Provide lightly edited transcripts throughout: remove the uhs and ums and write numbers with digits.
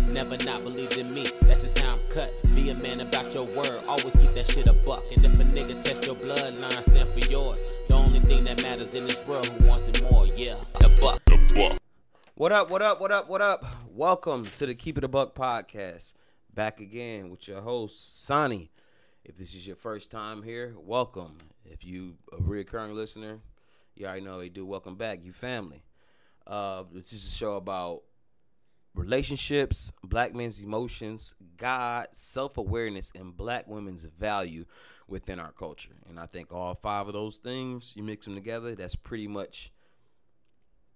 Never not believed in me, that's just how I'm cut. Be a man about your word, always keep that shit a buck. And if a nigga test your bloodline, stand for yours. The only thing that matters in this world, who wants it more? Yeah, the buck. What up? Welcome to the Keep It a Buck podcast. Back again with your host, Saani. If this is your first time here, welcome. If you a reoccurring listener, you already know they do. Welcome back, you family. This is a show about relationships, black men's emotions, God, self-awareness, and black women's value within our culture. And I think all five of those things, you mix them together, that's pretty much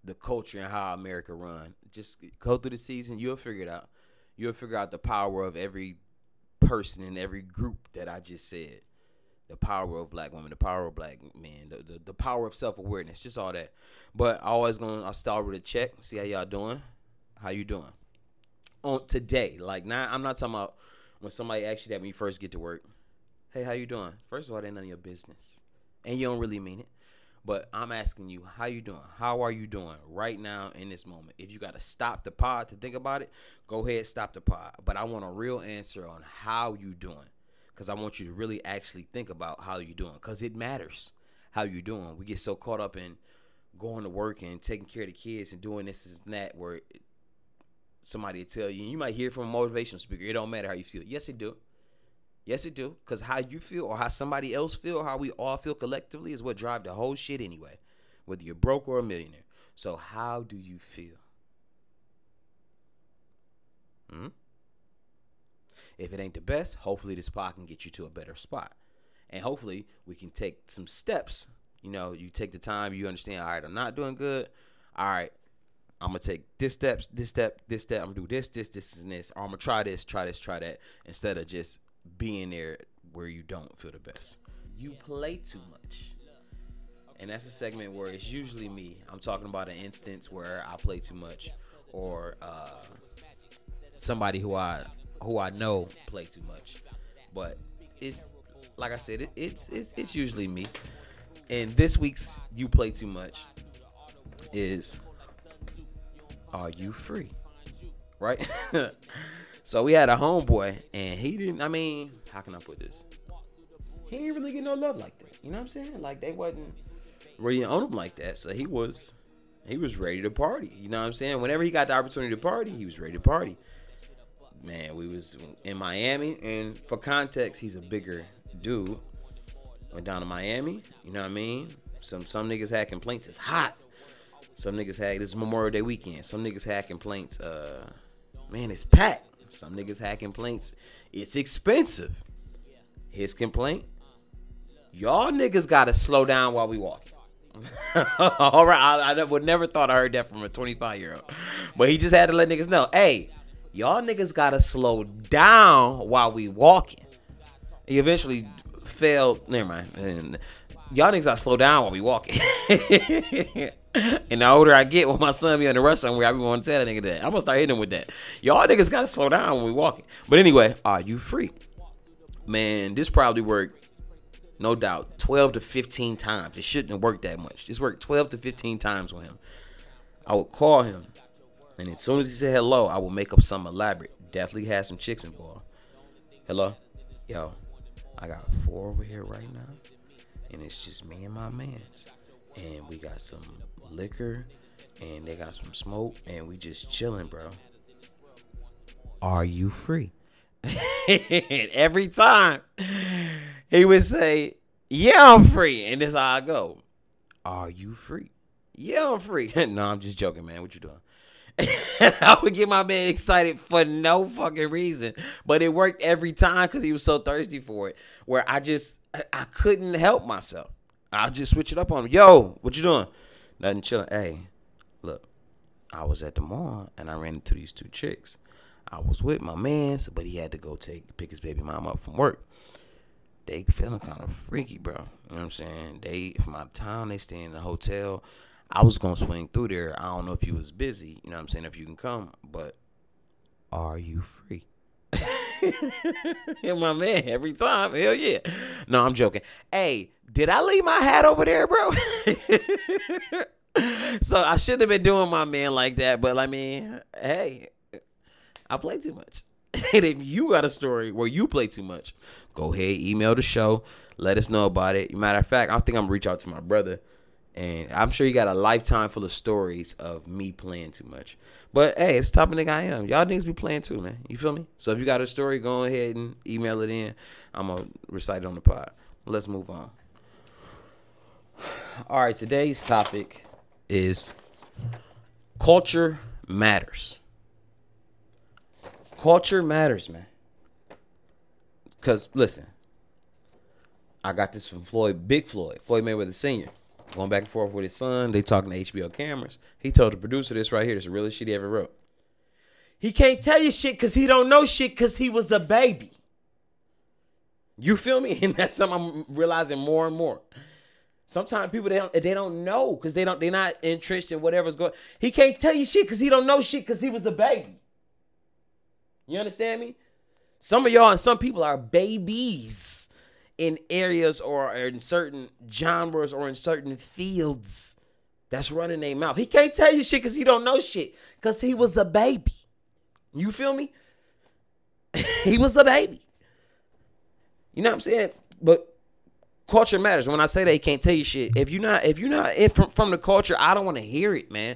the culture and how America run. Just go through the season, you'll figure it out. You'll figure out the power of every person in every group that I just said. The power of black women, the power of black men, the power of self-awareness, just all that. But I'll start with a check, see how y'all doing. How you doing? On today, like now, I'm not talking about when somebody asks you that when you first get to work. Hey, how you doing? First of all, that ain't none of your business. And you don't really mean it. But I'm asking you, how you doing? How are you doing right now in this moment? If you got to stop the pod to think about it, go ahead, stop the pod. But I want a real answer on how you doing. Because I want you to really actually think about how you doing. Because it matters how you doing. We get so caught up in going to work and taking care of the kids and doing this and that where somebody will tell you, and you might hear from a motivational speaker, it don't matter how you feel. Yes, it do. Yes, it do. Because how you feel or how somebody else feel, how we all feel collectively is what drive the whole shit anyway, whether you're broke or a millionaire. So how do you feel? If it ain't the best, hopefully this pod can get you to a better spot. And hopefully we can take some steps. You know, you take the time, you understand, all right, I'm not doing good. All right, I'm going to take this step. I'm going to do this, and this. Or I'm going to try this, try that. Instead of just being there where you don't feel the best. You play too much. And that's a segment where it's usually me. I'm talking about an instance where I play too much. Or somebody who I know play too much. But it's, like I said, it's usually me. And this week's You Play Too Much is, are you free? Right? So we had a homeboy, and he didn't, how can I put this? He didn't really get no love like this. You know what I'm saying? Like, they wasn't really on him like that. So he was ready to party. You know what I'm saying? Whenever he got the opportunity to party, he was ready to party. Man, we was in Miami, and for context, he's a bigger dude. Went down to Miami, you know what I mean? Some niggas had complaints, it's hot. Some niggas had, this is Memorial Day weekend, some niggas had complaints, man, it's packed. Some niggas had complaints, it's expensive. His complaint, y'all niggas gotta slow down while we walk. All right, I would never thought I heard that from a 25-year-old. But he just had to let niggas know, hey, y'all niggas gotta slow down while we walking. He eventually failed. Never mind. And y'all niggas gotta slow down while we walking. And the older I get, when my son be on the rush somewhere, I be want to tell that nigga that. I'm gonna start hitting him with that. Y'all niggas gotta slow down when we walking. But anyway, are you free? Man, this probably worked, no doubt, 12 to 15 times. It shouldn't have worked that much. This worked 12 to 15 times with him. I would call him, and as soon as he said hello, I would make up something elaborate. Definitely had some chicks involved. Hello? Yo, I got 4 over here right now, and it's just me and my mans. And we got some liquor, and they got some smoke, and we just chilling, bro. Are you free? And every time, he would say, yeah, I'm free. And this is how I go. Are you free? Yeah, I'm free. No, I'm just joking, man. What you doing? I would get my man excited for no fucking reason, but it worked every time because he was so thirsty for it, where I couldn't help myself. I'll just switch it up on him. Yo, what you doing? Nothing, chilling. Hey, look, I was at the mall and I ran into these 2 chicks. I was with my man, but he had to go pick his baby mom up from work. They feeling kind of freaky, bro. You know what I'm saying? They from out of town, they stay in the hotel. I was going to swing through there. I don't know if you was busy, you know what I'm saying, if you can come, but are you free? And my man, every time, hell yeah. No, I'm joking. Hey, did I leave my hat over there, bro? So I shouldn't have been doing my man like that, but I mean, hey, I play too much. And if you got a story where you play too much, go ahead, email the show. Let us know about it. Matter of fact, I think I'm going to reach out to my brother. And I'm sure you got a lifetime full of stories of me playing too much. But, hey, it's the type of nigga I am. Y'all niggas be playing too, man. You feel me? So if you got a story, go ahead and email it in. I'm going to recite it on the pod. Let's move on. All right, today's topic is culture matters. Culture matters, man. Because, listen, I got this from Big Floyd Mayweather Sr., going back and forth with his son. They talking to HBO cameras. He told the producer this right here. This is the realest shit he ever wrote. He can't tell you shit because he don't know shit because he was a baby. You feel me? And that's something I'm realizing more and more. Sometimes people, they don't know because they're not entrenched in whatever's going on. He can't tell you shit because he don't know shit because he was a baby. You understand me? Some of y'all and some people are babies in areas or in certain genres or in certain fields that's running their mouth. He can't tell you shit because he don't know shit because he was a baby. You feel me? He was a baby. You know what I'm saying? But culture matters. When I say that, he can't tell you shit. If you're not from the culture, I don't want to hear it, man.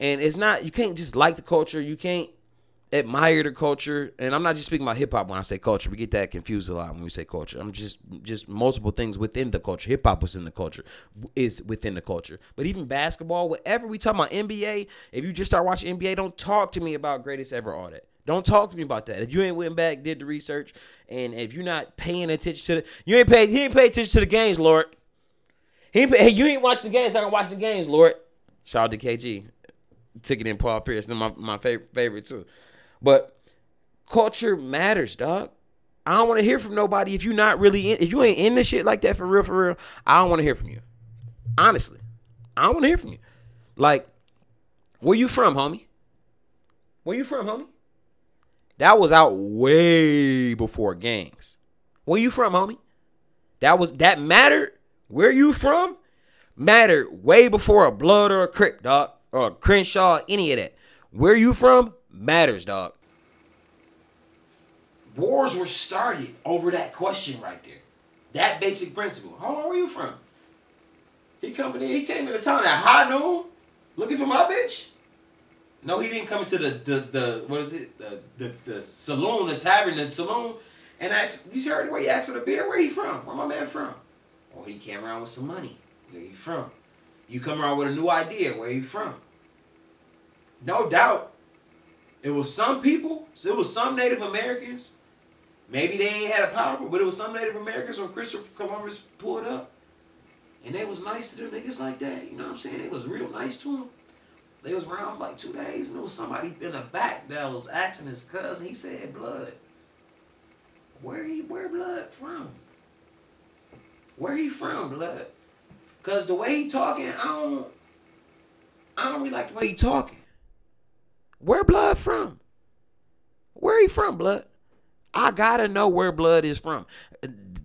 And it's not, you can't just like the culture. You can't admire the culture. And I'm not just speaking about hip hop when I say culture. We get that confused a lot when we say culture. I'm just multiple things within the culture. Hip hop is within the culture. But even basketball, whatever we talk about, NBA, if you just start watching NBA, don't talk to me about greatest ever, all that. Don't talk to me about that. If you ain't went back, did the research, and if you're not paying attention to he ain't pay attention to the games, Lord. You ain't watching the games, I can watch the games, Lord. Shout out to KG. Ticket in Paul Pierce, they're my favorite too. But culture matters, dog. I don't want to hear from nobody if you if you ain't in this shit like that for real, I don't want to hear from you. Honestly. I don't want to hear from you. Like, where you from, homie? Where you from, homie? That was out way before gangs. Where you from, homie? That mattered. Where you from mattered way before a Blood or a Crip, dog. Or a Crenshaw, any of that. Where you from matters, dog. Wars were started over that question right there. That basic principle. Hold on, where you from? He came into town at high noon looking for my bitch. No, he didn't come into the what is it? The saloon, the tavern, the saloon, and asked. You heard where he asked for the beer. Where he from? Where my man from? Oh, he came around with some money. Where he from? You come around with a new idea. Where he from? No doubt, it was some people. So it was some Native Americans. Maybe they ain't had a power, but it was some Native Americans when Christopher Columbus pulled up, and they was nice to them niggas like that. You know what I'm saying? They was real nice to them. They was around for like 2 days, and there was somebody in the back that was asking his cousin. He said, "Blood, where Blood from? Where he from, Blood? Cause the way he talking, I don't really like the way he talking. Where Blood from? Where he from, Blood? I gotta know where Blood is from.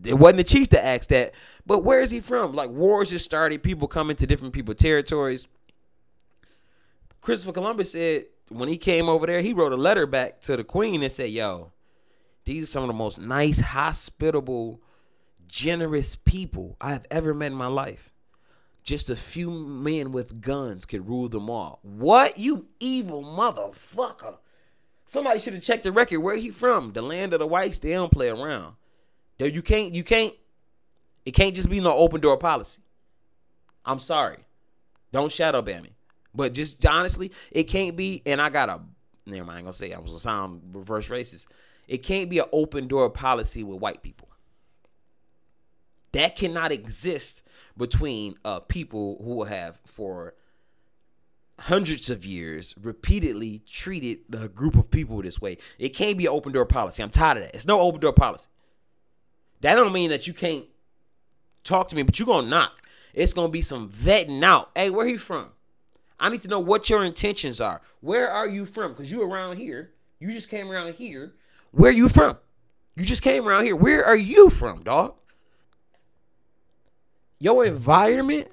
It wasn't the chief that asked that, but where is he from? Like, wars just started, people coming to different people's territories. Christopher Columbus said when he came over there, he wrote a letter back to the queen and said, yo, these are some of the most nice, hospitable, generous people I have ever met in my life. Just a few men with guns could rule them all. What? You evil motherfucker. Somebody should have checked the record. Where he from? The land of the whites, they don't play around. It can't just be no open door policy. I'm sorry. Don't shadow ban me. But just honestly, it can't be, and never mind, I ain't gonna say it. I was gonna sound reverse racist. It can't be an open door policy with white people. That cannot exist between people who have for hundreds of years repeatedly treated the group of people this way. It can't be an open door policy. I'm tired of that. It's no open door policy. That don't mean that you can't talk to me, but you're gonna knock. It's gonna be some vetting out. Hey, where he from? I need to know what your intentions are. Where are you from? Because you around here. You just came around here. Where you from? You just came around here. Where are you from, dog? Your environment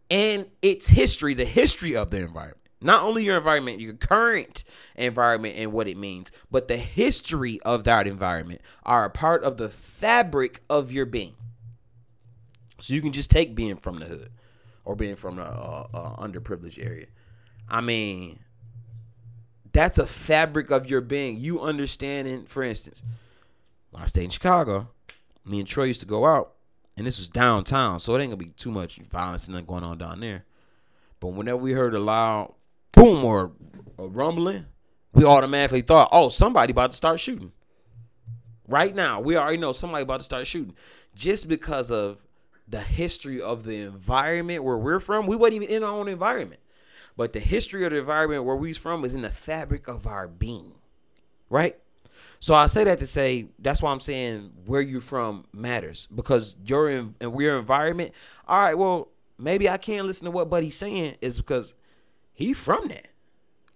and its history, the history of the environment, Not only your environment, your current environment and what it means, but the history of that environment are a part of the fabric of your being. So you can just take being from the hood or being from the underprivileged area. I mean, that's a fabric of your being. You understanding, for instance, when I stayed in Chicago, me and Troy used to go out, and this was downtown, so it ain't gonna be too much violence and nothing going on down there. But whenever we heard a loud boom or a rumbling, we automatically thought, oh, somebody about to start shooting. Right now, we already know somebody about to start shooting. Just because of the history of the environment where we're from, we wasn't even in our own environment. But the history of the environment where we're from is in the fabric of our being, right? So I say that to say, that's why I'm saying where you're from matters. Because your environment, all right, well, maybe I can't listen to what Buddy's saying is because he from that.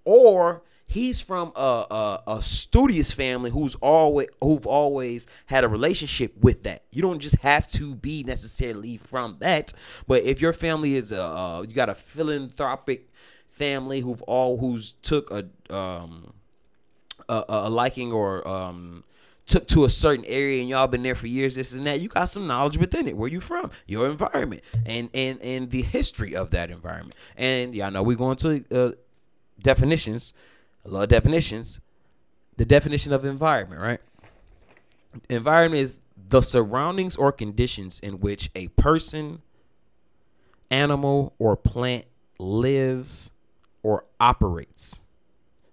Or he's from a studious family who've always had a relationship with that. You don't just have to be necessarily from that. But if your family is you got a philanthropic family who's took a liking or took to a certain area and y'all been there for years, this and that, you got some knowledge within it. Where you from? Your environment and the history of that environment. And y'all know we're going to definitions. I love definitions. The definition of environment, right? Environment is the surroundings or conditions in which a person, animal, or plant lives or operates.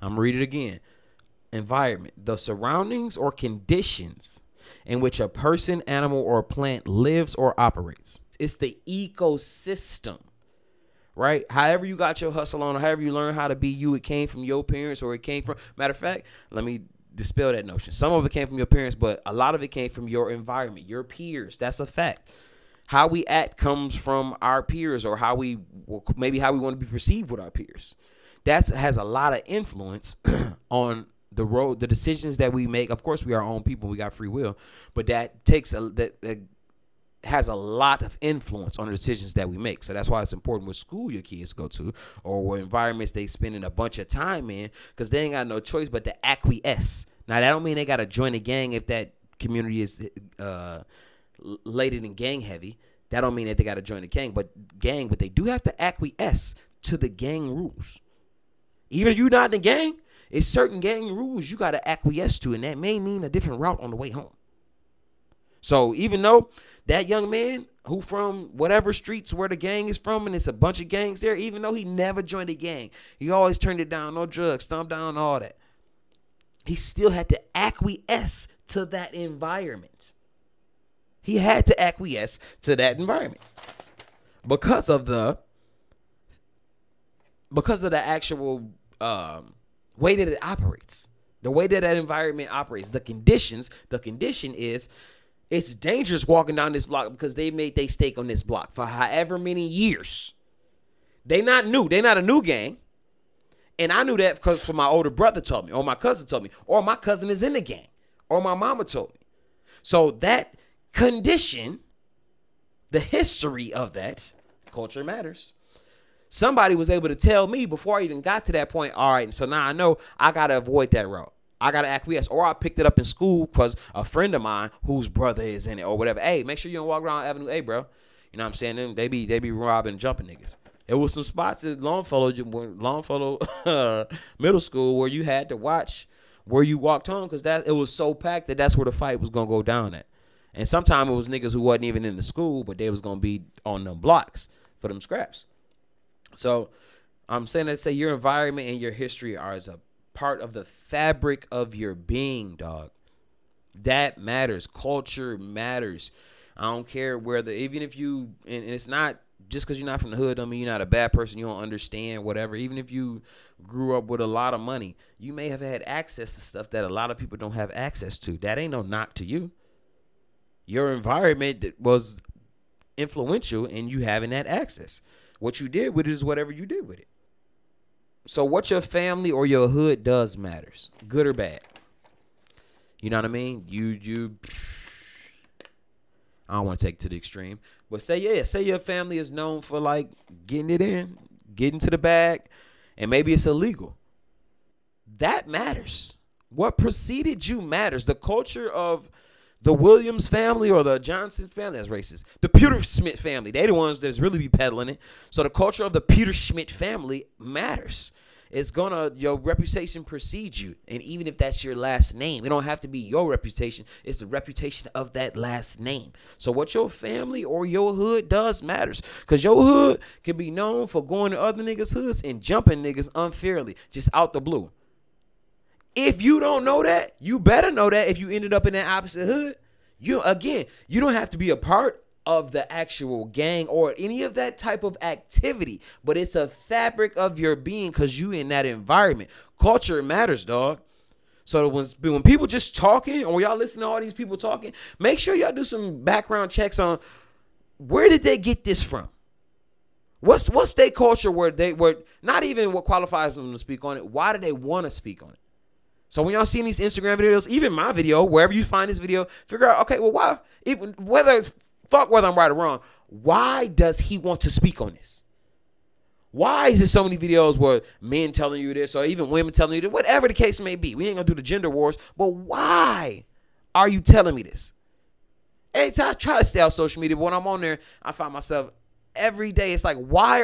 I'm gonna read it again. Environment, the surroundings or conditions in which a person, animal, or plant lives or operates. It's the ecosystem, right? However you got your hustle on, or however you learn how to be you, it came from your parents, or it came from, matter of fact, let me dispel that notion. Some of it came from your parents, but a lot of it came from your environment, your peers. That's a fact. How we act comes from our peers, or maybe how we want to be perceived with our peers. That has a lot of influence on the decisions that we make. Of course, we are our own people. We got free will, but that has a lot of influence on the decisions that we make. So that's why it's important what school your kids go to or what environments they spending a bunch of time in, because they ain't got no choice but to acquiesce. Now, that don't mean they got to join a gang if that community is laden and gang heavy. That don't mean that they got to join the gang, but they do have to acquiesce to the gang rules. Even if you're not in the gang, it's certain gang rules you got to acquiesce to, and that may mean a different route on the way home. So even though that young man who from whatever streets where the gang is from, and it's a bunch of gangs there, even though he never joined a gang, he always turned it down, no drugs, thumb down, all that, he still had to acquiesce to that environment. He had to acquiesce to that environment because of the actual way that it operates, the way that environment operates, the conditions. The condition is it's dangerous walking down this block because they made their stake on this block for however many years. They not new. They not a new gang. And I knew that because my older brother told me, or my cousin told me, or my cousin is in the gang, or my mama told me. So that condition, the history of that, culture matters. Somebody was able to tell me before I even got to that point, all right, so now I know I got to avoid that route. I got to acquiesce. Or I picked it up in school because a friend of mine whose brother is in it or whatever. Hey, make sure you don't walk around Avenue A, bro. You know what I'm saying? They be robbing and jumping niggas. There was some spots at Longfellow middle school where you had to watch where you walked home because it was so packed that's where the fight was going to go down at. And sometimes it was niggas who wasn't even in the school, but they was going to be on them blocks for them scraps. So I'm saying that say your environment and your history are as a part of the fabric of your being, dog. That matters. Culture matters. I don't care even if you, and it's not just because you're not from the hood, I mean, you're not a bad person, you don't understand, whatever. Even if you grew up with a lot of money, you may have had access to stuff that a lot of people don't have access to. That ain't no knock to you. Your environment was influential in you having that access. What you did with it is whatever you did with it. So what your family or your hood does matters, good or bad. You know what I mean? I don't want to take it to the extreme, but say your family is known for like getting it in, getting to the bag, and maybe it's illegal. That matters. What preceded you matters. The culture of the Williams family or the Johnson family, that's racist. The Peter Schmidt family, they the ones that's really be peddling it. So the culture of the Peter Schmidt family matters. It's gonna, your reputation precedes you. And even if that's your last name, it don't have to be your reputation. It's the reputation of that last name. So what your family or your hood does matters. Because your hood can be known for going to other niggas' hoods and jumping niggas unfairly, just out the blue. If you don't know that, you better know that if you ended up in that opposite hood. You don't have to be a part of the actual gang or any of that type of activity, but it's a fabric of your being because you in that environment. Culture matters, dog. So when people just talking, or y'all listen to all these people talking, make sure y'all do some background checks on where did they get this from? What's their culture where they were not even what qualifies them to speak on it? Why do they want to speak on it? So when y'all seen these Instagram videos, even my video, wherever you find this video, figure out, okay, well, why, even whether I'm right or wrong, why does he want to speak on this? Why is there so many videos where men telling you this or even women telling you this, whatever the case may be? We ain't gonna do the gender wars, but why are you telling me this? Every time I try to stay off social media, but when I'm on there, I find myself every day, it's like, why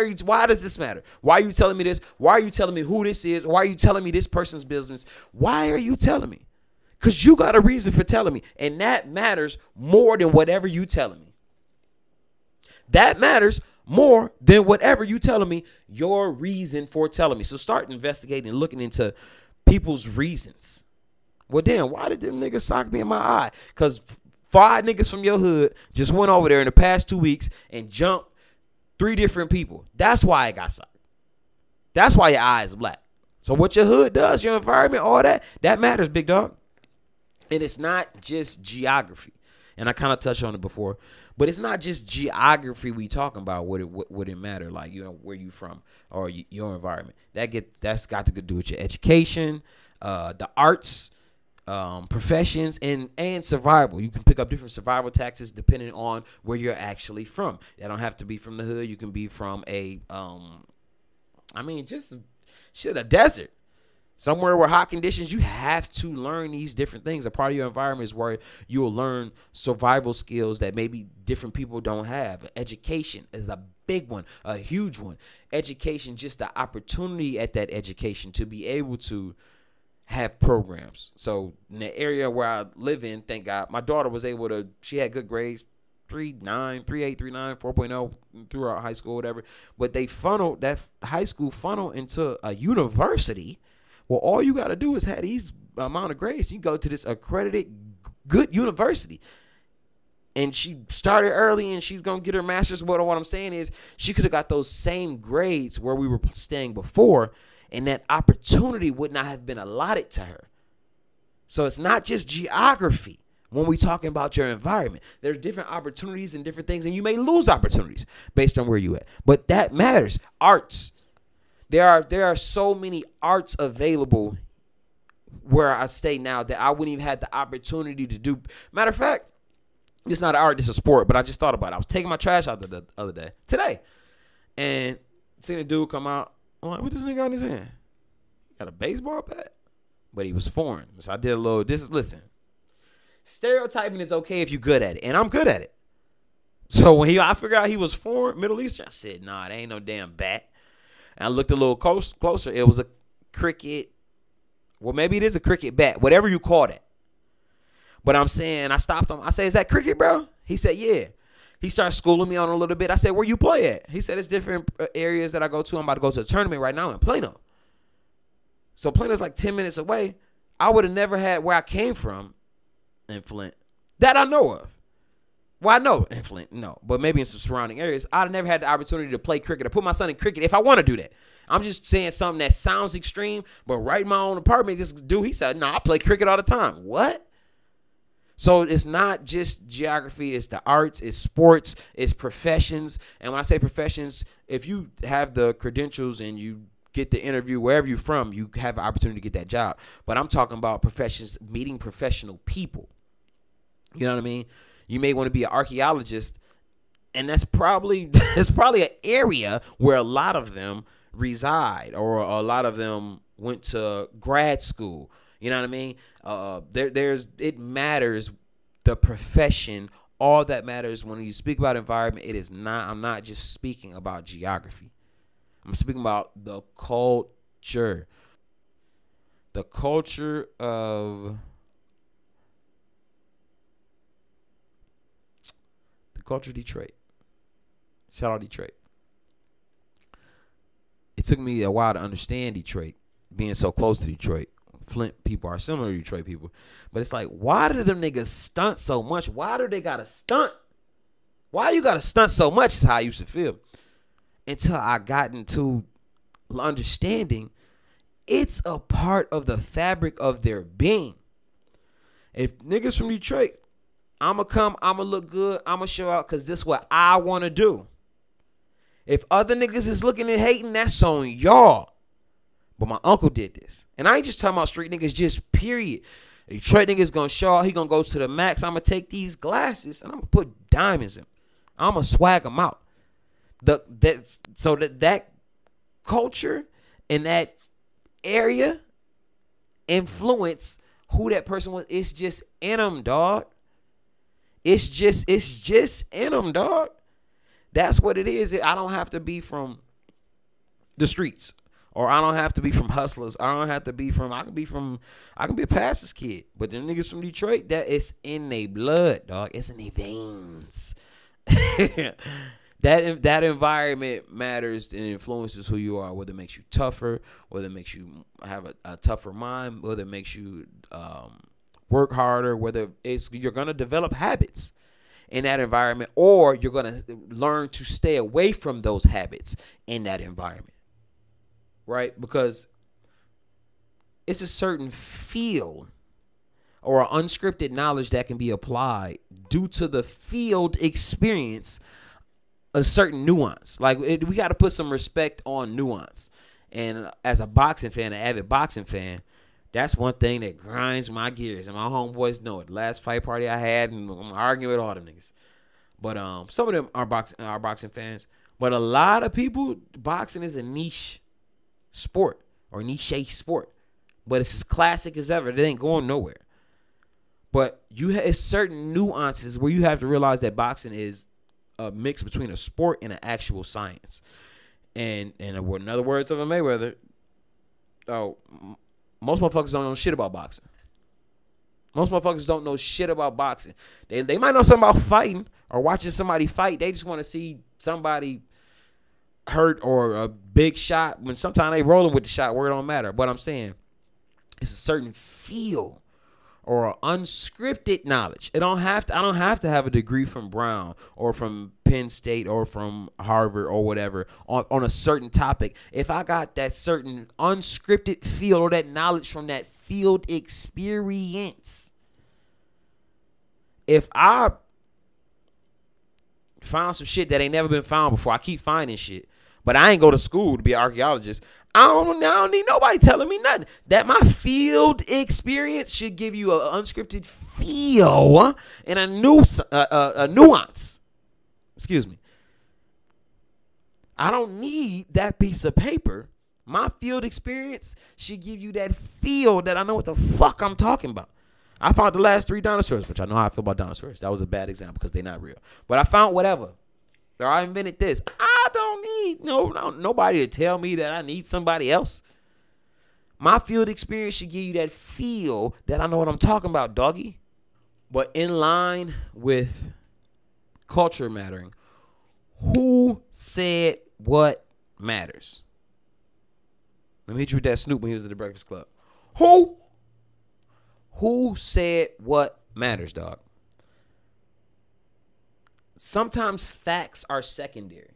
does this matter? Why are you telling me this? Why are you telling me who this is? Why are you telling me this person's business? Why are you telling me? Because you got a reason for telling me. And that matters more than whatever you telling me. That matters more than whatever you telling me, your reason for telling me. So start investigating and looking into people's reasons. Well, damn, why did them niggas sock me in my eye? Because 5 niggas from your hood just went over there in the past 2 weeks and jumped 3 different people. That's why I got socked. That's why your eye is black. So what your hood does, your environment, all that matters, big dog. And it's not just geography. And I kind of touched on it before, but it's not just geography we talking about. Would it matter? Like, you know, where you from or your environment. That's got to do with your education, the arts, professions, and survival. You can pick up different survival tactics depending on where you're actually from. They don't have to be from the hood. You can be from a desert. Somewhere with hot conditions. You have to learn these different things. A part of your environment is where you will learn survival skills that maybe different people don't have. Education is a big one, a huge one. Education, just the opportunity at that education to be able to have programs. So in the area where I live in, thank God, my daughter was able to, she had good grades, 3.9, 3.8, 3.9, 4.0 throughout high school, whatever. But they funneled, that high school funnel into a university. Well, all you got to do is have these amount of grades. You go to this accredited good university. And she started early and she's going to get her master's. But what I'm saying is she could have got those same grades where we were staying before, and that opportunity would not have been allotted to her. So it's not just geography when we talking about your environment. There's different opportunities and different things, and you may lose opportunities based on where you at. But that matters. Arts. There are so many arts available where I stay now that I wouldn't even have the opportunity to do. Matter of fact, it's not an art, it's a sport, but I just thought about it. I was taking my trash out the other day, today, and seen a dude come out. I'm like, what this nigga got in his hand? Got a baseball bat? But he was foreign. So I did a little, listen. Stereotyping is okay if you're good at it, and I'm good at it. So when I figured out he was foreign, Middle Eastern, I said, nah, it ain't no damn bat. And I looked a little closer. It was a cricket. Well, maybe it is a cricket bat, whatever you call that. But I'm saying, I stopped him. I said, is that cricket, bro? He said, yeah. He started schooling me on a little bit. I said, where you play at? He said, it's different areas that I go to. I'm about to go to a tournament right now in Plano. So Plano's like 10 minutes away. I would have never had where I came from in Flint that I know of. Well, I know in Flint, no. But maybe in some surrounding areas. I'd have never had the opportunity to play cricket or put my son in cricket if I want to do that. I'm just saying something that sounds extreme, but right in my own apartment, this dude, he said, no, I play cricket all the time. What? So it's not just geography, it's the arts, it's sports, it's professions. And when I say professions, if you have the credentials and you get the interview wherever you're from, you have an opportunity to get that job. But I'm talking about professions, meeting professional people. You know what I mean? You may want to be an archaeologist, and that's probably an area where a lot of them reside, or a lot of them went to grad school. You know what I mean? It matters, the profession. All that matters when you speak about environment. It is not. I'm not just speaking about geography. I'm speaking about the culture. The culture of Detroit. Shout out Detroit. It took me a while to understand Detroit, being so close to Detroit. Flint people are similar to Detroit people. But it's like, why do them niggas stunt so much? Why do they gotta stunt? Why you gotta stunt so much is how I used to feel. Until I got into understanding it's a part of the fabric of their being. If niggas from Detroit, I'ma come, I'ma look good, I'ma show out because this is what I want to do. If other niggas is looking and hating, that's on y'all. But my uncle did this. And I ain't just talking about street niggas, just period. Detroit niggas gonna show out. He gonna go to the max. I'm gonna take these glasses and I'm gonna put diamonds in them. I'm gonna swag them out. That culture and that area influence who that person was. It's just in them, dog. It's just in them, dog. That's what it is. I don't have to be from the streets, or I don't have to be from hustlers. I don't have to be from. I can be a pastor's kid. But the niggas from Detroit, that is in their blood, dog. It's in their veins. That environment matters and influences who you are. Whether it makes you tougher, whether it makes you have a tougher mind, whether it makes you work harder, whether you're gonna develop habits in that environment, or you're gonna learn to stay away from those habits in that environment, right? Because it's a certain feel or unscripted knowledge that can be applied due to the field experience, a certain nuance. Like we got to put some respect on nuance. And as a boxing fan, an avid boxing fan, that's one thing that grinds my gears. And my homeboys know it. Last fight party I had, and I'm arguing with all them niggas. But some of them are boxing fans. But a lot of people, boxing is a niche sport or niche sport. But it's as classic as ever. It ain't going nowhere. But it's certain nuances where you have to realize that boxing is a mix between a sport and an actual science. And in other words of a Mayweather, most motherfuckers don't know shit about boxing. Most motherfuckers don't know shit about boxing. They might know something about fighting or watching somebody fight. They just want to see somebody hurt or a big shot. When sometimes they rolling with the shot where it don't matter. But I'm saying it's a certain feel or unscripted knowledge. I don't have to have a degree from Brown or from Penn State or from Harvard or whatever on a certain topic. If I got that certain unscripted feel or that knowledge from that field experience, if I found some shit that ain't never been found before, I keep finding shit, but I ain't go to school to be an archaeologist, I don't need nobody telling me nothing. That my field experience should give you an unscripted feel and a nuance. Excuse me. I don't need that piece of paper. My field experience should give you that feel that I know what the fuck I'm talking about. I found the last 3 dinosaurs, which I know how I feel about dinosaurs. That was a bad example because they're not real. But I found whatever. Or I invented this. I don't need nobody to tell me that I need somebody else. My field experience should give you that feel that I know what I'm talking about, doggy. But in line with culture mattering, who said what matters? Let me hit you with that Snoop when he was at the Breakfast Club. Who said what matters, dog? Sometimes facts are secondary.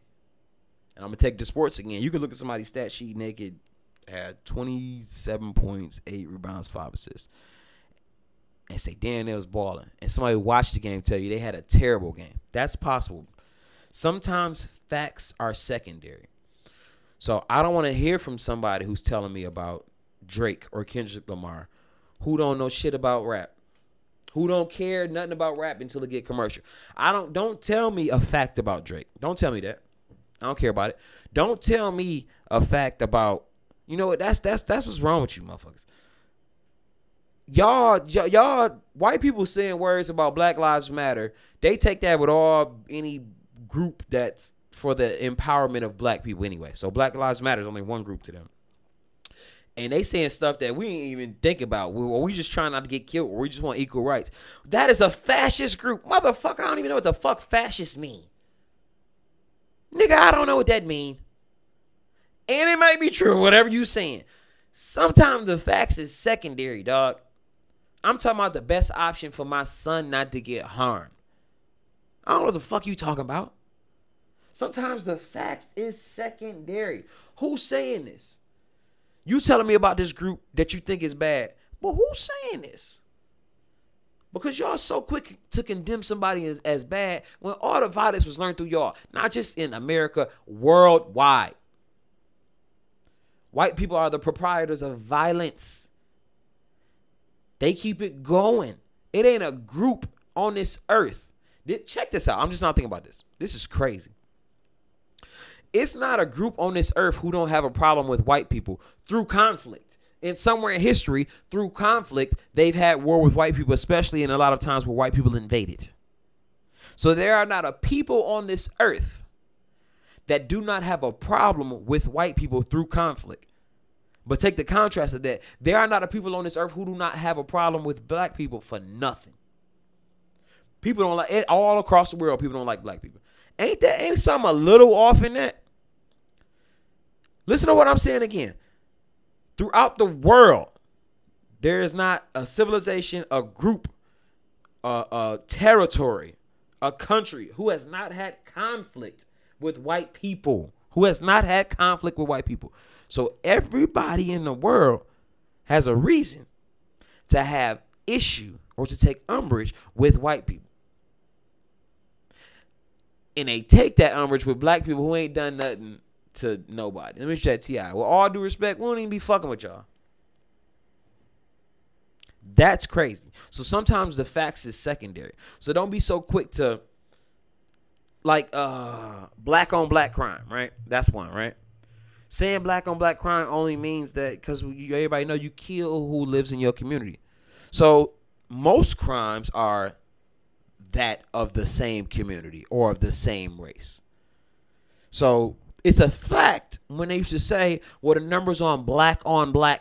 And I'm going to take the sports again. You can look at somebody's stat sheet naked, had 27 points, 8 rebounds, 5 assists, and say, damn, they was balling. And somebody watched the game tell you they had a terrible game. That's possible. Sometimes facts are secondary. So I don't want to hear from somebody who's telling me about Drake or Kendrick Lamar who don't know shit about rap. Who don't care nothing about rap until it get commercial. Don't tell me a fact about Drake. Don't tell me that. I don't care about it. Don't tell me a fact about, you know what, that's what's wrong with you motherfuckers. Y'all, white people saying words about Black Lives Matter, they take that with any group that's for the empowerment of black people anyway. So Black Lives Matter is only one group to them. And they saying stuff that we ain't even think about. We just trying not to get killed, or we just want equal rights. That is a fascist group. Motherfucker, I don't even know what the fuck fascist mean. Nigga, I don't know what that mean. And it might be true, whatever you saying. Sometimes the facts is secondary, dog. I'm talking about the best option for my son not to get harmed. I don't know what the fuck you talking about. Sometimes the facts is secondary. Who's saying this? You telling me about this group that you think is bad, but who's saying this? Because y'all so quick to condemn somebody as bad when all the violence was learned through y'all, not just in America, worldwide. White people are the proprietors of violence. They keep it going. It ain't a group on this earth. Check this out. I'm just not thinking about this. This is crazy. It's not a group on this earth who don't have a problem with white people through conflict. And somewhere in history, through conflict, they've had war with white people, especially in a lot of times where white people invaded. So there are not a people on this earth that do not have a problem with white people through conflict. But take the contrast of that. There are not a people on this earth who do not have a problem with black people for nothing. People don't like it all across the world. People don't like black people. Ain't something a little off in that? Listen to what I'm saying again. Throughout the world, there is not a civilization, a group, a territory, a country who has not had conflict with white people. Who has not had conflict with white people. So everybody in the world has a reason to have issue or to take umbrage with white people. And they take that umbrage with black people who ain't done nothing to nobody. Let me chat T.I. With all due respect, we won't even be fucking with y'all. That's crazy. So sometimes the facts is secondary. So don't be so quick to, like, black on black crime, right? That's one, right? Saying black on black crime only means that because everybody know you kill who lives in your community. So most crimes are that of the same community or of the same race. So it's a fact when they used to say, well, the numbers on black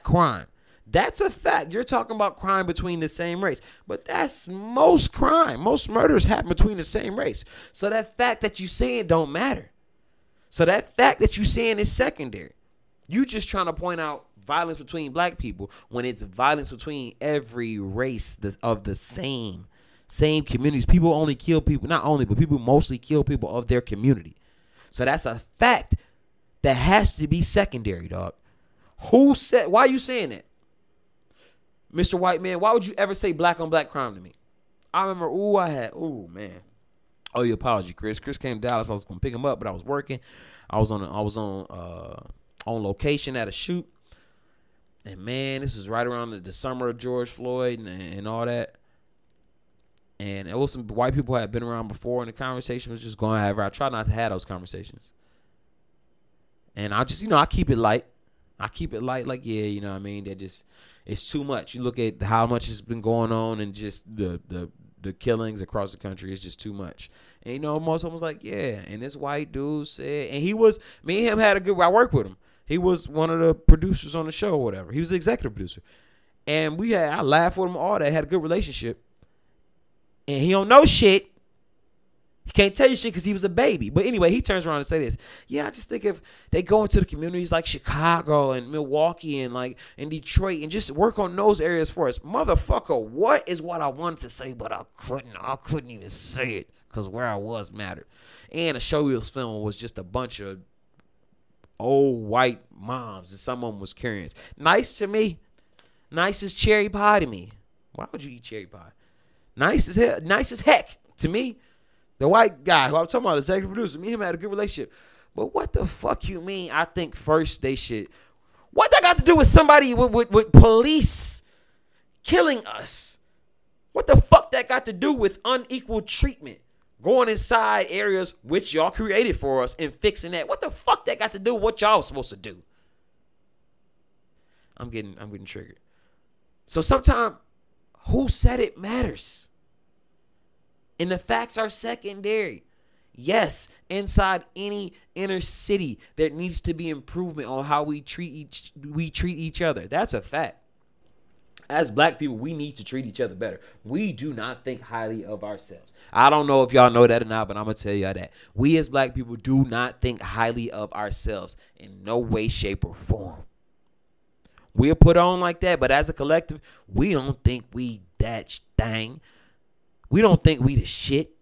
crime. That's a fact. You're talking about crime between the same race. But that's most crime. Most murders happen between the same race. So that fact that you saying don't matter. So that fact that you saying is secondary. You just trying to point out violence between black people when it's violence between every race of the same communities. People only kill people, not only, but people mostly kill people of their community. So that's a fact that has to be secondary, dog. Who said, why are you saying that? Mr. White Man, why would you ever say black on black crime to me? I remember, man. Oh, your apology, Chris. Chris came to Dallas. I was gonna pick him up, but I was working. I was on location at a shoot. And man, this was right around the summer of George Floyd and all that. And it was some white people had been around before, and the conversation was just going however. I try not to have those conversations. And I just, I keep it light. Like, yeah, you know what I mean? That just, it's too much. You look at how much has been going on and just the killings across the country is just too much. And, most of them was like, yeah. And this white dude said, and me and him had I worked with him. He was one of the producers on the show or whatever. He was the executive producer. And I laughed with him all that, had a good relationship. And he don't know shit. He can't tell you shit because he was a baby. But anyway, he turns around and say this. Yeah, I just think if they go into the communities like Chicago and Milwaukee and like in Detroit and just work on those areas for us. Motherfucker, what is what I wanted to say, but I couldn't even say it because where I was mattered. And the show he was filming was just a bunch of old white moms and some of them was carrying. Nice to me. Nice as cherry pie to me. Why would you eat cherry pie? Nice as heck to me. The white guy who I'm talking about, the executive producer, me and him had a good relationship. But what the fuck you mean? I think first they should. What that got to do with somebody with police killing us? What the fuck that got to do with unequal treatment? Going inside areas which y'all created for us and fixing that. What the fuck that got to do with what y'all was supposed to do? I'm getting triggered. So sometimes who said it matters. And the facts are secondary. Yes, inside any inner city, there needs to be improvement on how we treat each other. That's a fact. As black people, we need to treat each other better. We do not think highly of ourselves. I don't know if y'all know that or not, but I'm going to tell y'all that. We as black people do not think highly of ourselves in no way, shape, or form. We'll put on like that, but as a collective, we don't think we that thing. We don't think we the shit.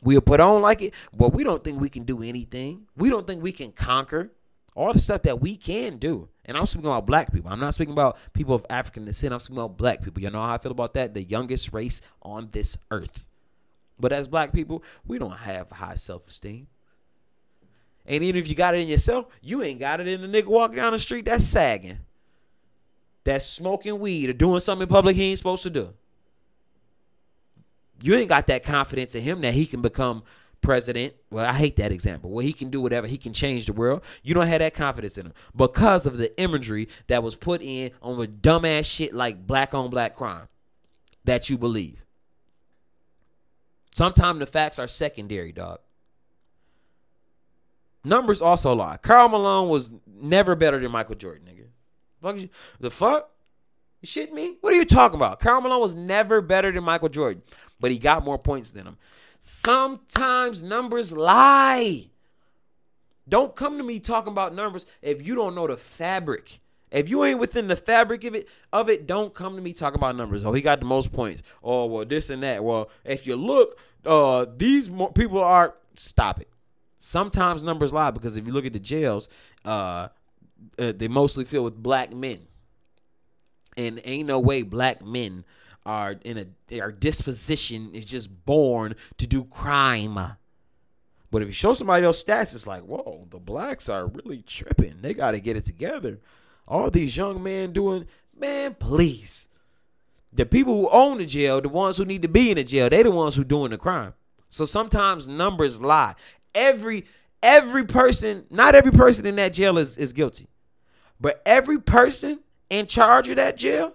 We'll put on like it, but we don't think we can do anything. We don't think we can conquer all the stuff that we can do. And I'm speaking about black people. I'm not speaking about people of African descent. I'm speaking about black people. You know how I feel about that? The youngest race on this earth. But as black people, we don't have high self-esteem. And even if you got it in yourself, you ain't got it in the nigga walking down the street that's sagging, that's smoking weed or doing something in public he ain't supposed to do. You ain't got that confidence in him that he can become president. Well, I hate that example. Well, he can do whatever. He can change the world. You don't have that confidence in him because of the imagery that was put in on the dumbass shit like black on black crime that you believe. Sometimes the facts are secondary, dog. Numbers also lie. Karl Malone was never better than Michael Jordan, nigga. The fuck? You shitting me? What are you talking about? Karl Malone was never better than Michael Jordan, but he got more points than him. Sometimes numbers lie. Don't come to me talking about numbers if you don't know the fabric. If you ain't within the fabric of it, don't come to me talking about numbers. Oh, he got the most points. Oh, well, this and that. Well, if you look, these people are. Stop it. Sometimes numbers lie because if you look at the jails, they mostly filled with black men. And ain't no way black men are their disposition is just born to do crime. But if you show somebody else stats, it's like, whoa, the blacks are really tripping. They got to get it together. All these young men doing, man, please. The people who own the jail, the ones who need to be in the jail, they the ones who doing the crime. So sometimes numbers lie. Every person, not every person in that jail is guilty. But every person in charge of that jail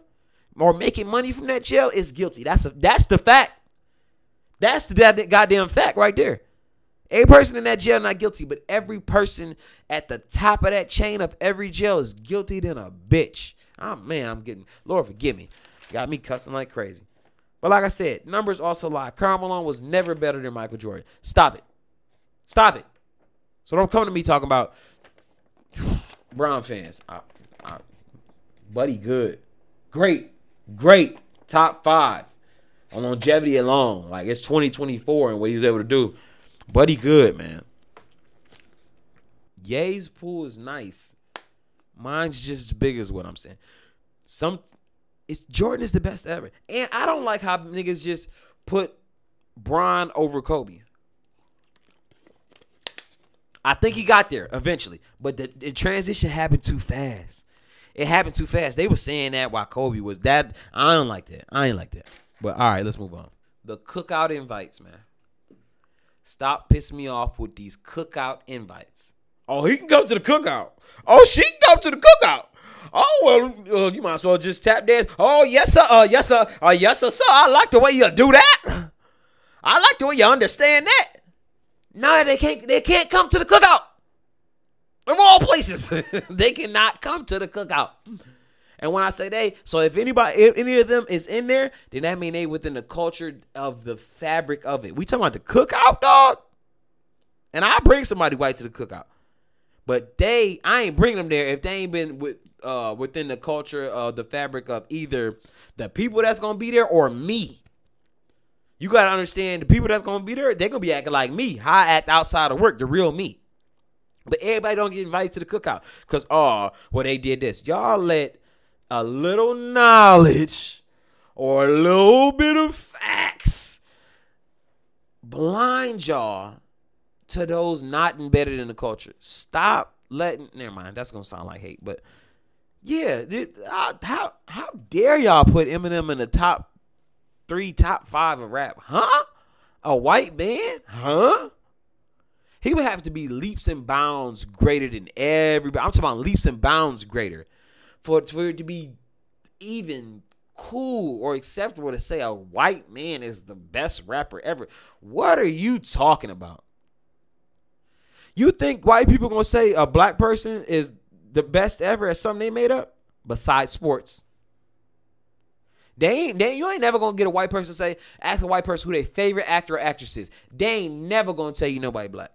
or making money from that jail is guilty. That's the fact. That's the goddamn fact right there. Every person in that jail not guilty, but every person at the top of that chain of every jail is guilty than a bitch. Oh, man, Lord forgive me. Got me cussing like crazy. But like I said, numbers also lie. Karl Malone was never better than Michael Jordan. Stop it. Stop it. So don't come to me talking about Brown fans. Buddy good. Great. Top 5 on longevity alone. Like it's 2024 and what he was able to do. Buddy good, man. Ye's pool is nice. Mine's just as big as what I'm saying. Jordan is the best ever. And I don't like how niggas just put Bron over Kobe. I think he got there eventually. But the transition happened too fast. It happened too fast. They were saying that while Kobe was that. I don't like that. I ain't like that. But all right, let's move on. The Cookout invites, man. Stop pissing me off with these Cookout invites. Oh, he can come to the Cookout. Oh, she can come to the Cookout. Oh, well, you might as well just tap dance. Oh, yes, sir. Yes, sir. Yes, sir. I like the way you do that. I like the way you understand that. No, they can't come to the Cookout. Of all places, they cannot come to the Cookout. And when I say they, so if any of them is in there, then that mean they within the culture of the fabric of it. We talking about the Cookout, dog? And I bring somebody white to the Cookout. But I ain't bring them there if they ain't been within the culture of the fabric of either the people that's going to be there or me. You got to understand the people that's going to be there, they're going to be acting like me. How I act outside of work, the real me. But everybody don't get invited to the Cookout because, they did this. Y'all let a little knowledge or a little bit of facts blind y'all to those not embedded in the culture. Stop letting, never mind, that's going to sound like hate. But, yeah, how dare y'all put Eminem in the top 3, top 5 of rap? Huh? A white man? Huh? He would have to be leaps and bounds greater than everybody. I'm talking about leaps and bounds greater for it to be even cool or acceptable to say a white man is the best rapper ever. What are you talking about? You think white people gonna say a black person is the best ever at something they made up besides sports? You ain't never gonna get a white person to say, ask a white person who their favorite actor or actress is. They ain't never gonna tell you nobody black.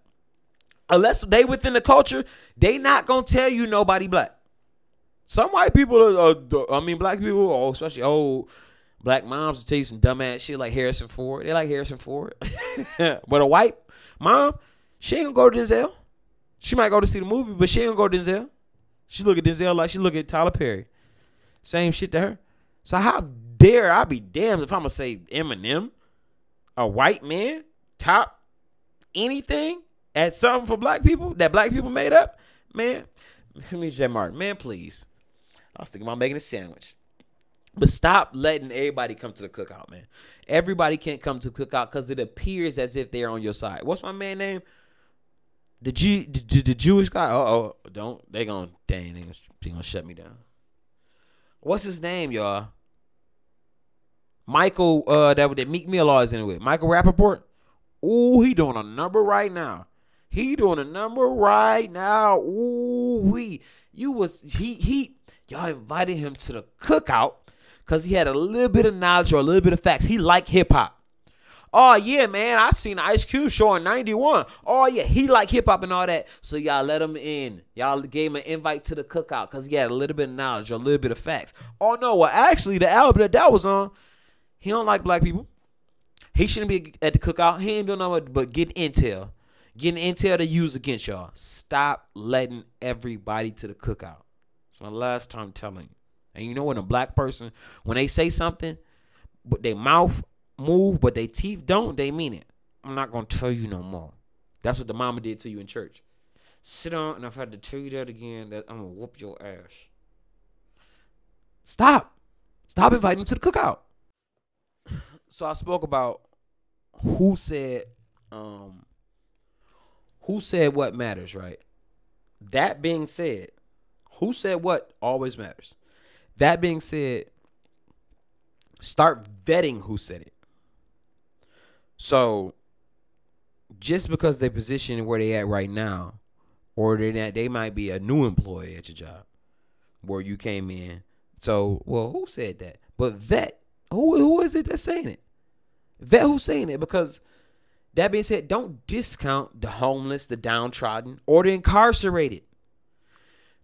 Unless they within the culture, they not gonna tell you nobody black. Some white people, black people, especially old black moms, will tell you some dumbass shit like Harrison Ford. They like Harrison Ford. But a white mom, she ain't gonna go to Denzel. She might go to see the movie, but she ain't gonna go to Denzel. She look at Denzel like she look at Tyler Perry. Same shit to her. So how dare I be damned if I'm gonna say Eminem, a white man, top anything at something for black people that black people made up? Man, let me J. Martin. Man, please. I was thinking about making a sandwich. But stop letting everybody come to the cookout, man. Everybody can't come to the cookout because it appears as if they're on your side. What's my man name? The Jewish guy? They gonna shut me down. What's his name, y'all? Michael, that Meek Mill always in with. Michael Rappaport. Ooh, he doing a number right now. Y'all invited him to the cookout because he had a little bit of knowledge or a little bit of facts. He liked hip hop. Oh, yeah, man, I seen Ice Cube show in 91. Oh, yeah, he liked hip hop and all that. So y'all let him in. Y'all gave him an invite to the cookout because he had a little bit of knowledge or a little bit of facts. Oh, no, well, actually, the album that was on, he don't like black people. He shouldn't be at the cookout. He ain't doing nothing but getting intel. Getting intel to use against y'all. Stop letting everybody to the cookout. It's my last time telling you. And you know when a black person, when they say something, but their mouth move, but their teeth don't, they mean it. I'm not going to tell you no more. That's what the mama did to you in church. Sit down, and if I had to tell you that again, that I'm going to whoop your ass. Stop inviting them to the cookout. So I spoke about who said what matters, right? That being said, who said what always matters. That being said, start vetting who said it. So just because they're positioned where they at right now, or they might be a new employee at your job where you came in. So, well, who said that? But vet, who is it that's saying it? Vet who's saying it, because that being said, don't discount the homeless, the downtrodden, or the incarcerated.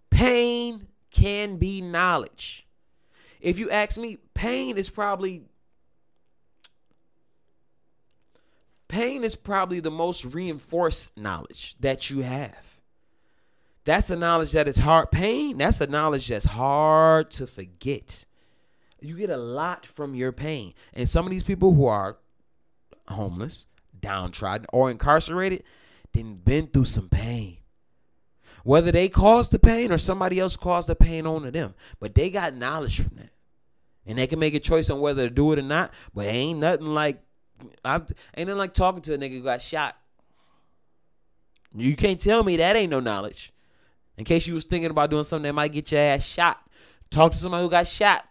Pain can be knowledge. If you ask me, pain is probably the most reinforced knowledge that you have. That's the knowledge that is hard. Pain, that's the knowledge that's hard to forget. You get a lot from your pain. And some of these people who are homeless, downtrodden, or incarcerated, then been through some pain. Whether they caused the pain or somebody else caused the pain onto them. But they got knowledge from that. And they can make a choice on whether to do it or not. But ain't nothing like talking to a nigga who got shot. You can't tell me that ain't no knowledge. In case you was thinking about doing something that might get your ass shot. Talk to somebody who got shot.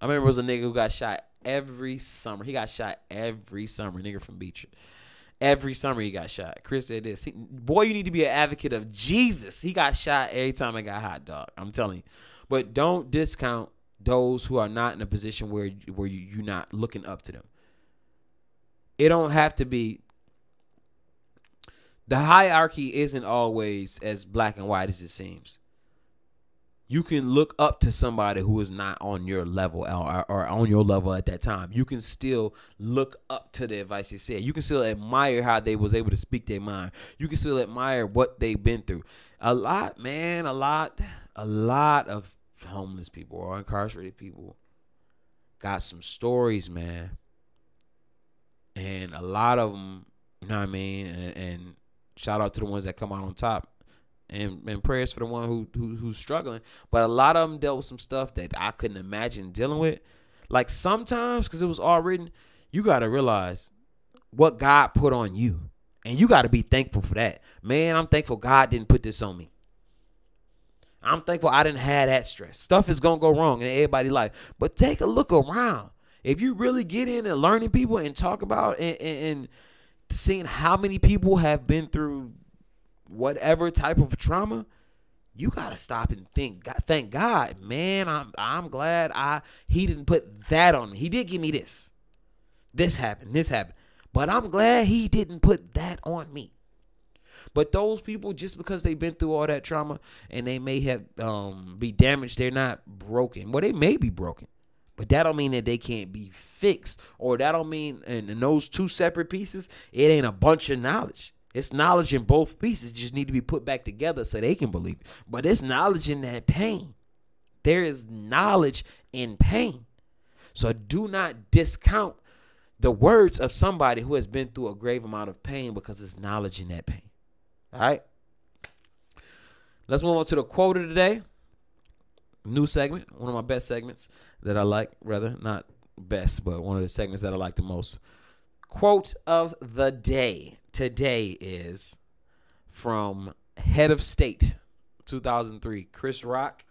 I remember it was a nigga who got shot every summer. He got shot every summer. Nigga from Beach. Every summer he got shot. Chris said this. Boy, you need to be an advocate of Jesus. He got shot every time I got hot dog. I'm telling you. But don't discount those who are not in a position where you're not looking up to them. It don't have to be. The hierarchy isn't always as black and white as it seems. You can look up to somebody who is not on your level or on your level at that time. You can still look up to the advice they said. You can still admire how they was able to speak their mind. You can still admire what they've been through. A lot of homeless people or incarcerated people got some stories, man. And a lot of them, you know what I mean? And shout out to the ones that come out on top. And prayers for the one who's struggling. But a lot of them dealt with some stuff that I couldn't imagine dealing with. Like sometimes, because it was all written, you got to realize what God put on you. And you got to be thankful for that. Man, I'm thankful God didn't put this on me. I'm thankful I didn't have that stress. Stuff is going to go wrong in everybody's life. But take a look around. If you really get in and learning people and talk about and seeing how many people have been through whatever type of trauma, you got to stop and thank God. Man, I'm glad he didn't put that on me. He did give me this. This happened. But I'm glad he didn't put that on me. But those people, just because they've been through all that trauma and they may have be damaged, they're not broken. Well, they may be broken, but that don't mean that they can't be fixed. Or that don't mean in those two separate pieces, it ain't a bunch of knowledge. It's knowledge in both pieces. Just need to be put back together so they can believe it. But it's knowledge in that pain. There is knowledge in pain. So do not discount the words of somebody who has been through a grave amount of pain, because there's knowledge in that pain. All right. Let's move on to the quote of the day. New segment. One of my best segments that I like. Rather, not best, but one of the segments that I like the most. Quote of the day today is from Head of State, 2003. Chris Rock.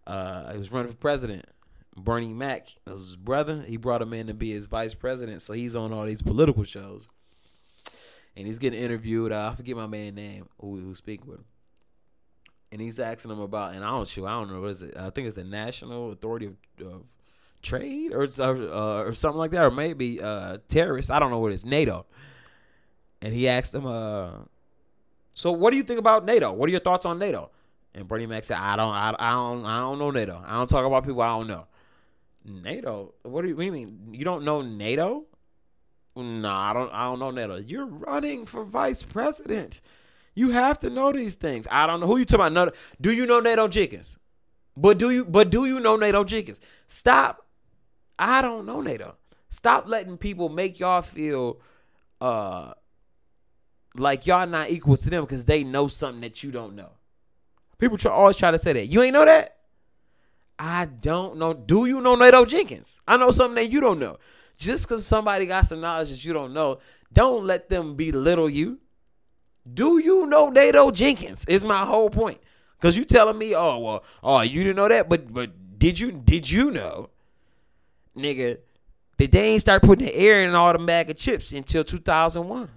He was running for president. Bernie Mac, that was his brother. He brought him in to be his vice president, so he's on all these political shows. And he's getting interviewed. I forget my man's name who's speaking with him. And he's asking him about, and I don't know, what is it? I think it's the National Authority of Trade or something like that, or maybe terrorists. I don't know what it is, NATO. And he asked him, so what do you think about NATO? What are your thoughts on NATO? And Bernie Mac said, I don't know NATO. I don't talk about people I don't know. NATO? What do you mean? You don't know NATO? No, I don't know NATO. You're running for vice president. You have to know these things. I don't know who you talking about. Do you know NATO Jenkins? But do you know NATO Jenkins? Stop. I don't know NATO. Stop letting people make y'all feel like y'all not equal to them because they know something that you don't know. People always try to say that. You ain't know that? I don't know. Do you know NATO Jenkins? I know something that you don't know. Just because somebody got some knowledge that you don't know, don't let them belittle you. Do you know NATO Jenkins? Is my whole point. Because you telling me, you didn't know that, but did you know, nigga, that they ain't start putting the air in all the bag of chips until 2001?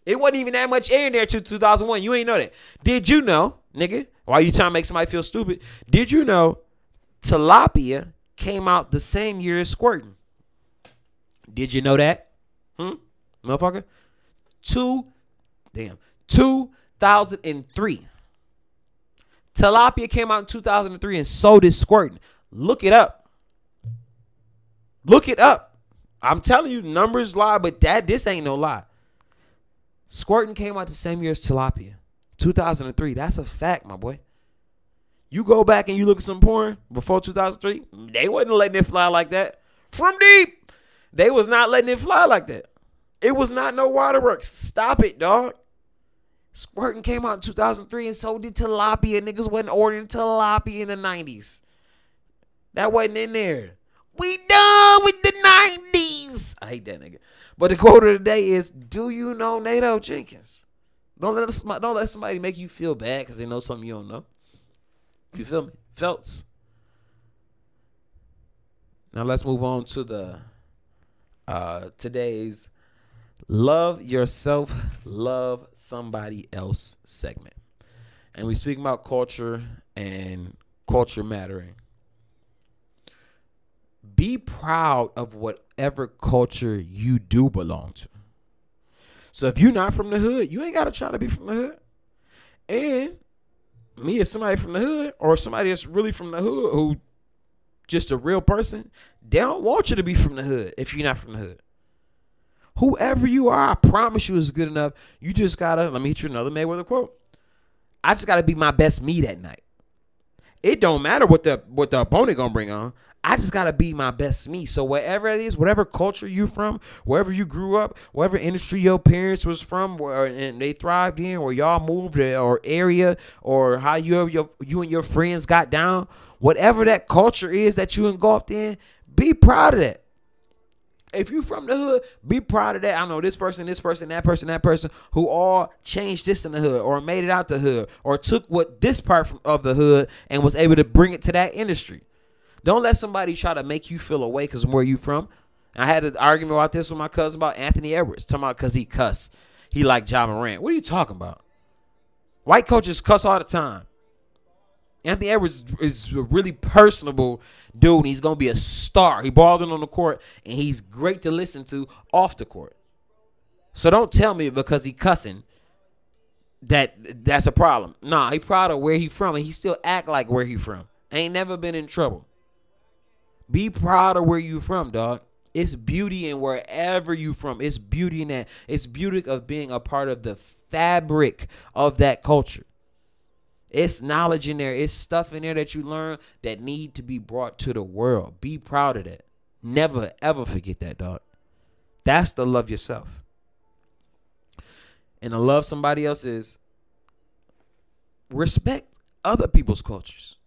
It wasn't even that much air in there until 2001. You ain't know that. Did you know, nigga? Why you trying to make somebody feel stupid? Did you know tilapia came out the same year as squirting? Did you know that? Motherfucker? 2003. Tilapia came out in 2003 and so did squirting. Look it up. Look it up. I'm telling you, numbers lie, but this ain't no lie. Squirting came out the same year as tilapia. 2003. That's a fact, my boy. You go back and you look at some porn before 2003, they wasn't letting it fly like that. From deep, they was not letting it fly like that. It was not no waterworks. Stop it, dog. Squirting came out in 2003 and so did tilapia. Niggas wasn't ordering tilapia in the 90s. That wasn't in there. We done with the 90s. I hate that nigga. But the quote of the day is, do you know NATO Jenkins? Don't let somebody make you feel bad because they know something you don't know. You feel me? Felts. Now let's move on to the today's Love Yourself, Love Somebody Else segment. And we speak about culture and culture mattering. Be proud of whatever culture you do belong to. So if you're not from the hood, you ain't got to try to be from the hood. And me as somebody from the hood or somebody that's really from the hood who just a real person, they don't want you to be from the hood if you're not from the hood. Whoever you are, I promise you is good enough. You just got to, let me hit you another Mayweather quote. I just got to be my best me that night. It don't matter what the opponent going to bring on. I just got to be my best me. So wherever it is, whatever culture you from, wherever you grew up, whatever industry your parents was from and they thrived in, or y'all moved or area, or how you and your friends got down, whatever that culture is that you engulfed in, be proud of that. If you from the hood, be proud of that. I know this person, that person, who all changed this in the hood or made it out the hood or took what this part of the hood and was able to bring it to that industry. Don't let somebody try to make you feel away because of where you from. I had an argument about this with my cousin about Anthony Edwards, talking about because he cuss. He like Ja Morant. What are you talking about? White coaches cuss all the time. Anthony Edwards is a really personable dude. He's going to be a star. He balled in on the court, and he's great to listen to off the court. So don't tell me because he cussing that's a problem. Nah, he proud of where he from, and he still act like where he from. Ain't never been in trouble. Be proud of where you from, dog. It's beauty in wherever you from. It's beauty in that. It's beauty of being a part of the fabric of that culture. It's knowledge in there. It's stuff in there that you learn that need to be brought to the world. Be proud of that. Never, ever forget that, dog. That's the love yourself. And to love somebody else is respect other people's cultures.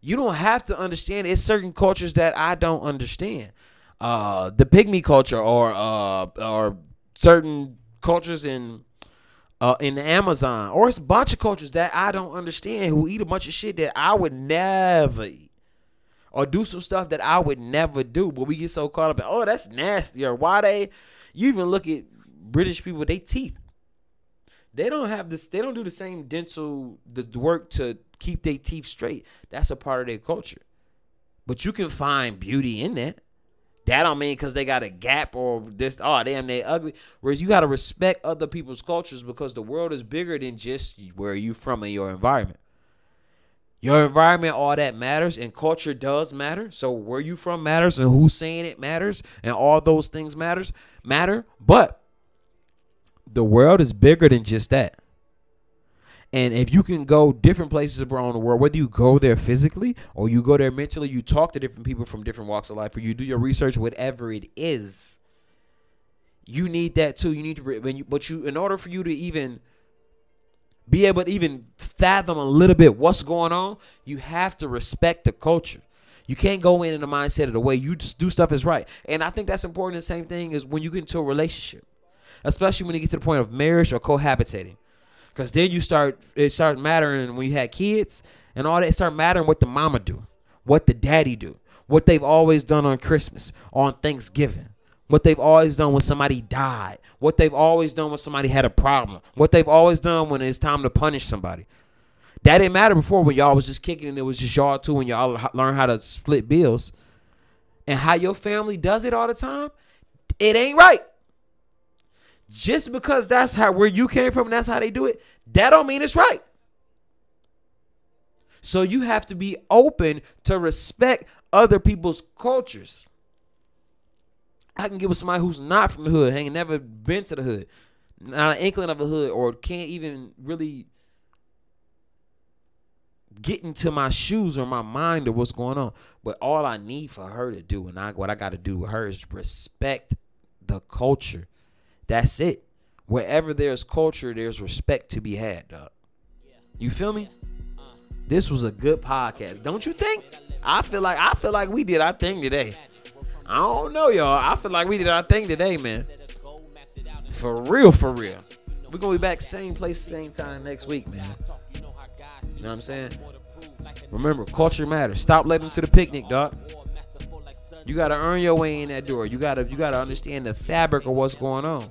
You don't have to understand. It's certain cultures that I don't understand. The pygmy culture or certain cultures in the Amazon, or it's a bunch of cultures that I don't understand who eat a bunch of shit that I would never eat, or do some stuff that I would never do. But we get so caught up in, oh, that's nasty, or why you even look at British people, they teeth. They don't have this. They don't do the same dental the work to keep their teeth straight. That's a part of their culture. But you can find beauty in that. That don't mean because they got a gap or this, oh, damn, they ugly. Whereas you got to respect other people's cultures because the world is bigger than just where you from and your environment. Your environment, all that matters, and culture does matter. So where you from matters, and who's saying it matters, and all those things matter. But the world is bigger than just that. And if you can go different places around the world, whether you go there physically or you go there mentally, you talk to different people from different walks of life, or you do your research, whatever it is, you need that too. You need to, in order for you to even be able to even fathom a little bit what's going on, you have to respect the culture. You can't go in the mindset of the way you just do stuff is right. And I think that's important. The same thing is when you get into a relationship, especially when you get to the point of marriage or cohabitating. Because then it starts mattering when you had kids and all that. It start mattering what the mama do, what the daddy do, what they've always done on Christmas, on Thanksgiving, what they've always done when somebody died, what they've always done when somebody had a problem, what they've always done when it's time to punish somebody. That didn't matter before when y'all was just kicking and it was just y'all two and y'all learn how to split bills. And how your family does it all the time, it ain't right. Just because that's where you came from and that's how they do it, that don't mean it's right. So you have to be open to respect other people's cultures. I can get with somebody who's not from the hood, ain't never been to the hood, not an inkling of the hood, or can't even really get into my shoes or my mind or what's going on. But all I need for her to do, and what I got to do with her, is respect the culture. That's it. Wherever there's culture, there's respect to be had, dog. You feel me? This was a good podcast, don't you think? I feel like we did our thing today. I don't know, y'all. I feel like we did our thing today, man. For real, for real. We're gonna be back same place, same time next week, man. You know what I'm saying? Remember, culture matters. Stop letting them to the picnic, dog. You gotta earn your way in that door. You gotta understand the fabric of what's going on.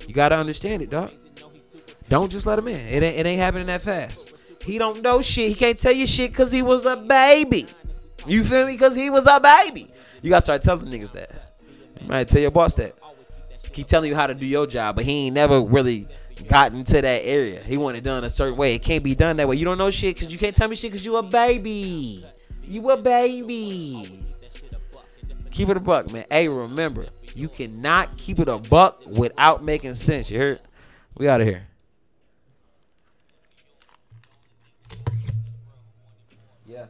You gotta understand it, dog. Don't just let him in. It ain't happening that fast. He don't know shit. He can't tell you shit because he was a baby. You feel me? Because he was a baby. You gotta start telling niggas that. You might tell your boss that. Keep telling you how to do your job, but he ain't never really gotten to that area. He want it done a certain way. It can't be done that way. You don't know shit because you can't tell me shit because you a baby. You a baby. Keep it a buck, man. Hey, remember, you cannot keep it a buck without making sense. You heard? We out of here. Yeah.